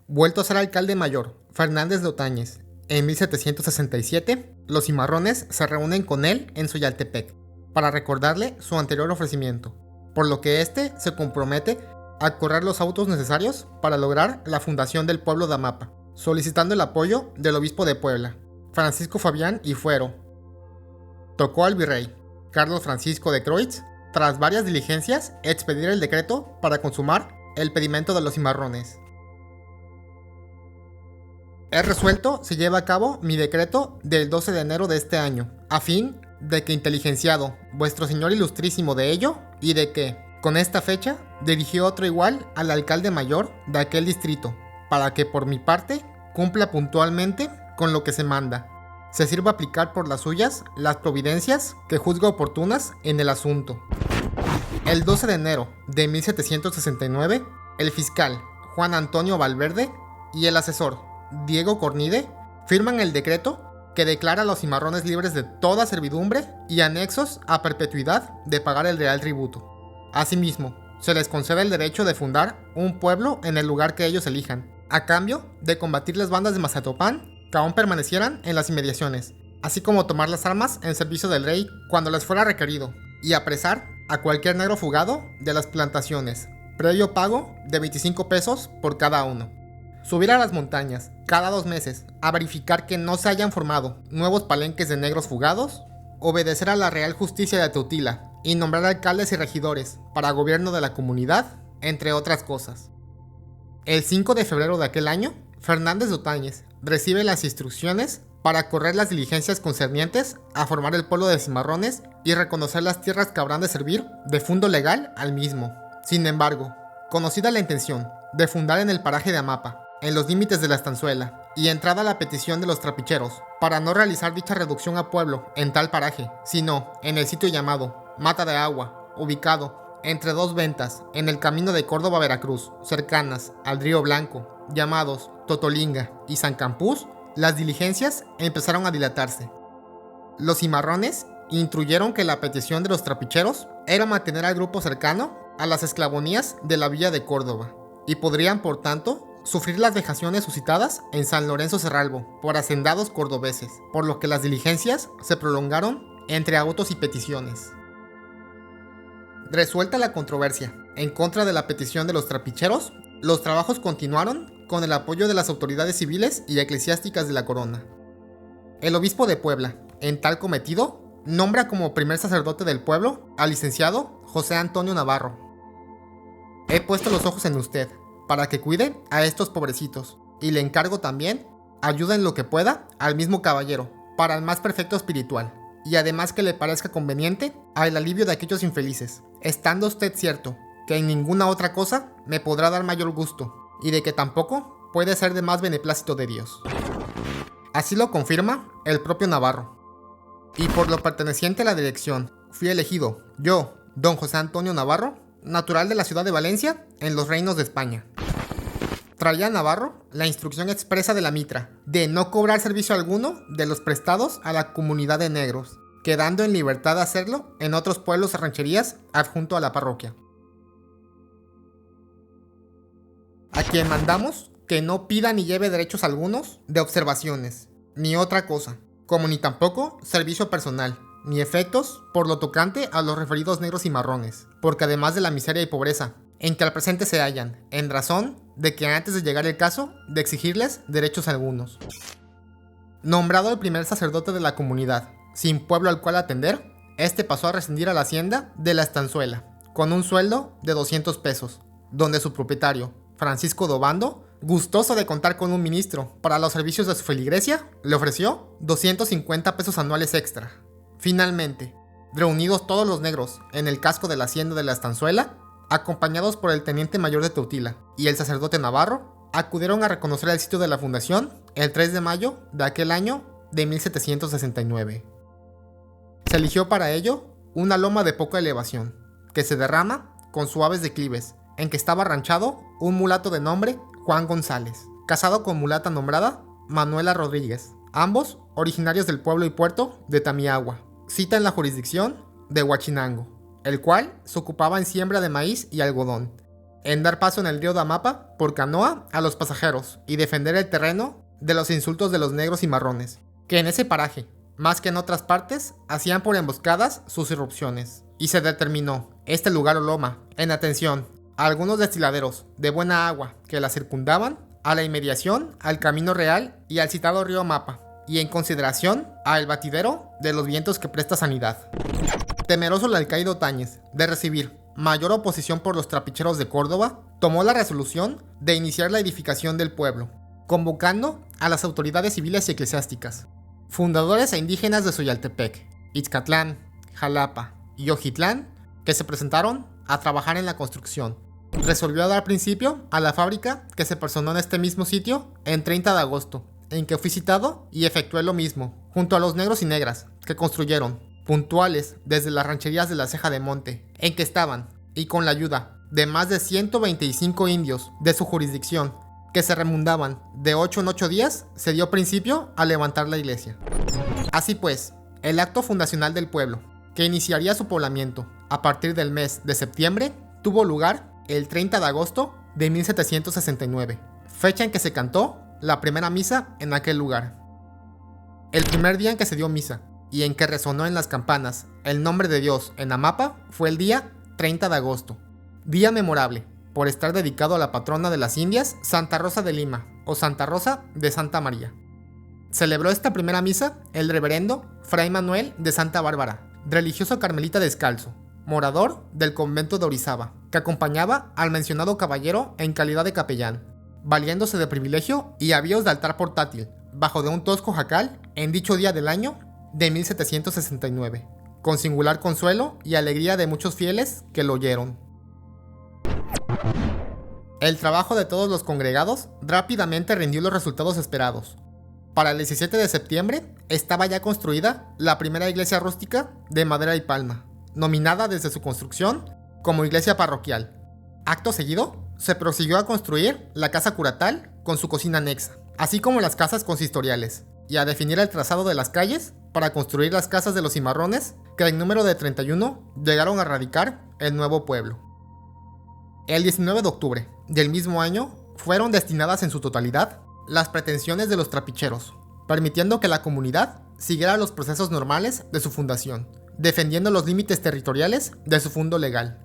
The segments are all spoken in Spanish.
Vuelto a ser alcalde mayor, Fernández de Otañez, en 1767, los cimarrones se reúnen con él en Soyaltepec para recordarle su anterior ofrecimiento, por lo que éste se compromete a correr los autos necesarios para lograr la fundación del pueblo de Amapa, solicitando el apoyo del obispo de Puebla, Francisco Fabián y Fuero. Tocó al virrey, Carlos Francisco de Croix, tras varias diligencias, expedir el decreto para consumar el pedimento de los cimarrones. Es resuelto se lleva a cabo mi decreto del 12 de enero de este año, a fin de que inteligenciado vuestro señor ilustrísimo de ello, y de que, con esta fecha, dirigió otro igual al alcalde mayor de aquel distrito, para que por mi parte cumpla puntualmente con lo que se manda, se sirva aplicar por las suyas las providencias que juzga oportunas en el asunto. El 12 de enero de 1769, el fiscal Juan Antonio Valverde y el asesor Diego Cornide firman el decreto que declara a los cimarrones libres de toda servidumbre y anexos a perpetuidad de pagar el real tributo. Asimismo, se les concede el derecho de fundar un pueblo en el lugar que ellos elijan, a cambio de combatir las bandas de Mazatopán que aún permanecieran en las inmediaciones, así como tomar las armas en servicio del rey cuando les fuera requerido, y apresar a cualquier negro fugado de las plantaciones, previo pago de 25 pesos por cada uno. Subir a las montañas cada 2 meses a verificar que no se hayan formado nuevos palenques de negros fugados, obedecer a la Real Justicia de Teutila y nombrar alcaldes y regidores para gobierno de la comunidad, entre otras cosas. El 5 de febrero de aquel año, Fernández de Otañez recibe las instrucciones para correr las diligencias concernientes a formar el pueblo de cimarrones y reconocer las tierras que habrán de servir de fundo legal al mismo. Sin embargo, conocida la intención de fundar en el paraje de Amapa, en los límites de la estanzuela, y entrada la petición de los trapicheros para no realizar dicha reducción a pueblo en tal paraje, sino en el sitio llamado Mata de Agua, ubicado entre 2 ventas en el camino de Córdoba a Veracruz, cercanas al Río Blanco, llamados Totolinga y San Campús, las diligencias empezaron a dilatarse. Los cimarrones instruyeron que la petición de los trapicheros era mantener al grupo cercano a las esclavonías de la villa de Córdoba, y podrían, por tanto, sufrir las vejaciones suscitadas en San Lorenzo Cerralbo por hacendados cordobeses, por lo que las diligencias se prolongaron entre autos y peticiones. Resuelta la controversia en contra de la petición de los trapicheros, los trabajos continuaron con el apoyo de las autoridades civiles y eclesiásticas de la corona. El obispo de Puebla, en tal cometido, nombra como primer sacerdote del pueblo al licenciado José Antonio Navarro. He puesto los ojos en usted, para que cuide a estos pobrecitos, y le encargo también ayuda en lo que pueda al mismo caballero, para el más perfecto espiritual, y además que le parezca conveniente al alivio de aquellos infelices, estando usted cierto que en ninguna otra cosa me podrá dar mayor gusto, y de que tampoco puede ser de más beneplácito de Dios. Así lo confirma el propio Navarro. Y por lo perteneciente a la dirección, fui elegido, yo, don José Antonio Navarro, natural de la ciudad de Valencia, en los reinos de España. Traía Navarro la instrucción expresa de la mitra de no cobrar servicio alguno de los prestados a la comunidad de negros, quedando en libertad de hacerlo en otros pueblos y rancherías adjunto a la parroquia. A quien mandamos que no pida ni lleve derechos algunos de observaciones, ni otra cosa, como ni tampoco servicio personal, ni efectos por lo tocante a los referidos negros y marrones, porque además de la miseria y pobreza en que al presente se hallan, en razón de que antes de llegar el caso de exigirles derechos algunos. Nombrado el primer sacerdote de la comunidad, sin pueblo al cual atender, este pasó a rescindir a la hacienda de la estanzuela, con un sueldo de 200 pesos, donde su propietario, Francisco Dobando, gustoso de contar con un ministro para los servicios de su feligresía, le ofreció 250 pesos anuales extra. Finalmente, reunidos todos los negros en el casco de la hacienda de la estanzuela, acompañados por el teniente mayor de Teutila y el sacerdote Navarro, acudieron a reconocer el sitio de la fundación el 3 de mayo de aquel año de 1769. Se eligió para ello una loma de poca elevación, que se derrama con suaves declives, en que estaba ranchado un mulato de nombre Juan González, casado con mulata nombrada Manuela Rodríguez, ambos originarios del pueblo y puerto de Tamiagua, cita en la jurisdicción de Huachinango, el cual se ocupaba en siembra de maíz y algodón, en dar paso en el río Damapa por canoa a los pasajeros y defender el terreno de los insultos de los negros y marrones, que en ese paraje, más que en otras partes, hacían por emboscadas sus irrupciones. Y se determinó este lugar o loma en atención a algunos destiladeros de buena agua que la circundaban, a la inmediación al Camino Real y al citado río Mapa, y en consideración al batidero de los vientos que presta sanidad. Temeroso el alcaide Otañez de recibir mayor oposición por los trapicheros de Córdoba, tomó la resolución de iniciar la edificación del pueblo, convocando a las autoridades civiles y eclesiásticas, fundadores e indígenas de Zoyaltepec, Ixcatlán, Jalapa y Ojitlán, que se presentaron a trabajar en la construcción. Resolvió dar principio a la fábrica que se personó en este mismo sitio en 30 de agosto, en que fui citado y efectué lo mismo, junto a los negros y negras, que construyeron, puntuales desde las rancherías de la Ceja de Monte, en que estaban, y con la ayuda de más de 125 indios de su jurisdicción, que se remundaban de 8 en 8 días, se dio principio a levantar la iglesia. Así pues, el acto fundacional del pueblo, que iniciaría su poblamiento a partir del mes de septiembre, tuvo lugar el 30 de agosto de 1769, fecha en que se cantó la primera misa en aquel lugar. El primer día en que se dio misa y en que resonó en las campanas el nombre de Dios en Amapa fue el día 30 de agosto, día memorable por estar dedicado a la patrona de las Indias, Santa Rosa de Lima o Santa Rosa de Santa María. Celebró esta primera misa el reverendo Fray Manuel de Santa Bárbara, religioso carmelita descalzo, morador del convento de Orizaba, que acompañaba al mencionado caballero en calidad de capellán, valiéndose de privilegio y avíos de altar portátil, bajo de un tosco jacal en dicho día del año de 1769, con singular consuelo y alegría de muchos fieles que lo oyeron. El trabajo de todos los congregados rápidamente rindió los resultados esperados. Para el 17 de septiembre estaba ya construida la primera iglesia rústica de madera y palma, nominada desde su construcción como iglesia parroquial. Acto seguido, se prosiguió a construir la casa curatal con su cocina anexa, así como las casas consistoriales, y a definir el trazado de las calles para construir las casas de los cimarrones, que en número de 31 llegaron a radicar el nuevo pueblo. El 19 de octubre del mismo año fueron destinadas en su totalidad las pretensiones de los trapicheros, permitiendo que la comunidad siguiera los procesos normales de su fundación, defendiendo los límites territoriales de su fundo legal.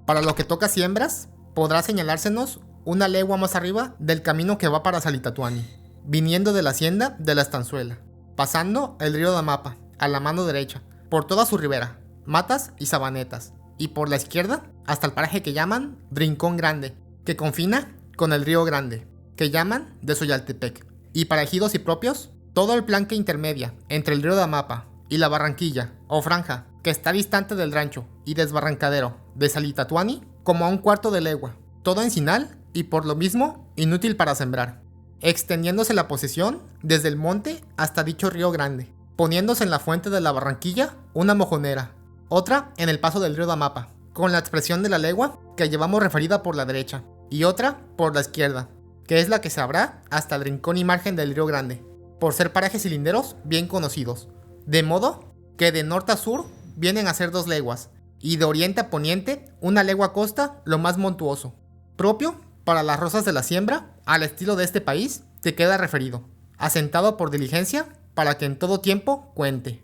Para lo que toca siembras, podrá señalársenos una legua más arriba del camino que va para Salitatuani, viniendo de la hacienda de la Estanzuela, pasando el río Damapa a la mano derecha, por toda su ribera, matas y sabanetas, y por la izquierda hasta el paraje que llaman Rincón Grande, que confina con el río Grande, que llaman de Zoyaltepec, y para ejidos y propios, todo el plan que intermedia entre el río Damapa y la barranquilla o franja que está distante del rancho y desbarrancadero de Salitatuani como a un cuarto de legua, todo encinal y por lo mismo inútil para sembrar, extendiéndose la posesión desde el monte hasta dicho río Grande, poniéndose en la fuente de la barranquilla una mojonera, otra en el paso del río Damapa, con la expresión de la legua que llevamos referida por la derecha, y otra por la izquierda, que es la que se habrá hasta el rincón y margen del río Grande, por ser parajes cilinderos bien conocidos, de modo que de norte a sur vienen a ser 2 leguas, y de oriente a poniente una legua a costa lo más montuoso, propio para las rosas de la siembra, al estilo de este país que queda referido, asentado por diligencia para que en todo tiempo cuente.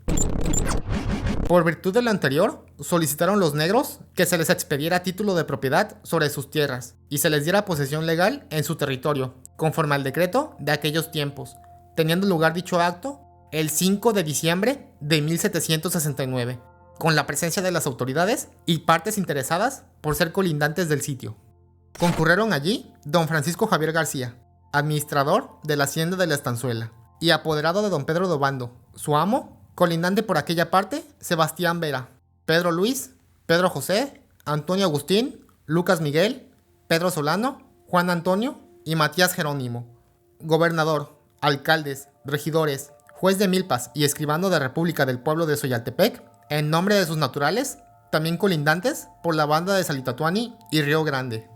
Por virtud de lo anterior, solicitaron los negros que se les expediera título de propiedad sobre sus tierras y se les diera posesión legal en su territorio, conforme al decreto de aquellos tiempos, teniendo lugar dicho acto el 5 de diciembre de 1769, con la presencia de las autoridades y partes interesadas por ser colindantes del sitio. Concurrieron allí don Francisco Javier García, administrador de la hacienda de la Estanzuela, y apoderado de don Pedro de Obando, su amo, colindante por aquella parte, Sebastián Vera, Pedro Luis, Pedro José, Antonio Agustín, Lucas Miguel, Pedro Solano, Juan Antonio y Matías Jerónimo, gobernador, alcaldes, regidores, juez de milpas y escribano de República del pueblo de Zoyaltepec, en nombre de sus naturales, también colindantes por la banda de Salitatuani y Río Grande.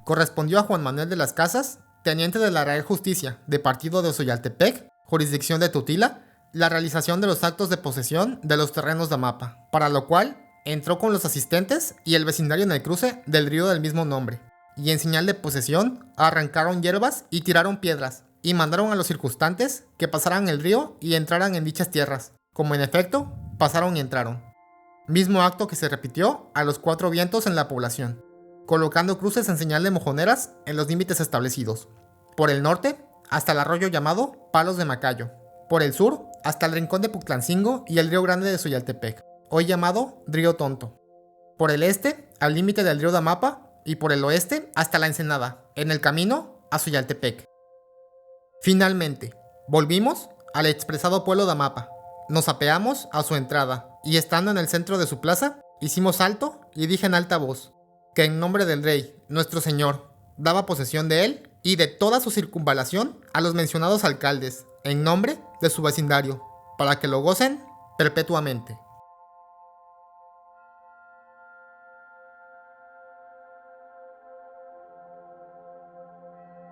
Correspondió a Juan Manuel de las Casas, teniente de la Real Justicia de partido de Zoyaltepec, jurisdicción de Tutila, la realización de los actos de posesión de los terrenos de Amapa, para lo cual entró con los asistentes y el vecindario en el cruce del río del mismo nombre, y en señal de posesión arrancaron hierbas y tiraron piedras, y mandaron a los circunstantes que pasaran el río y entraran en dichas tierras, como en efecto pasaron y entraron. Mismo acto que se repitió a los 4 vientos en la población, colocando cruces en señal de mojoneras en los límites establecidos. Por el norte, hasta el arroyo llamado Palos de Macayo. Por el sur, hasta el rincón de Puctlancingo y el río Grande de Soyaltepec, hoy llamado Río Tonto. Por el este, al límite del río Damapa, y por el oeste, hasta la Ensenada, en el camino a Soyaltepec. Finalmente, volvimos al expresado pueblo de Amapa. Nos apeamos a su entrada, y estando en el centro de su plaza, hicimos alto y dije en alta voz, que en nombre del rey, nuestro señor, daba posesión de él y de toda su circunvalación a los mencionados alcaldes, en nombre de su vecindario, para que lo gocen perpetuamente.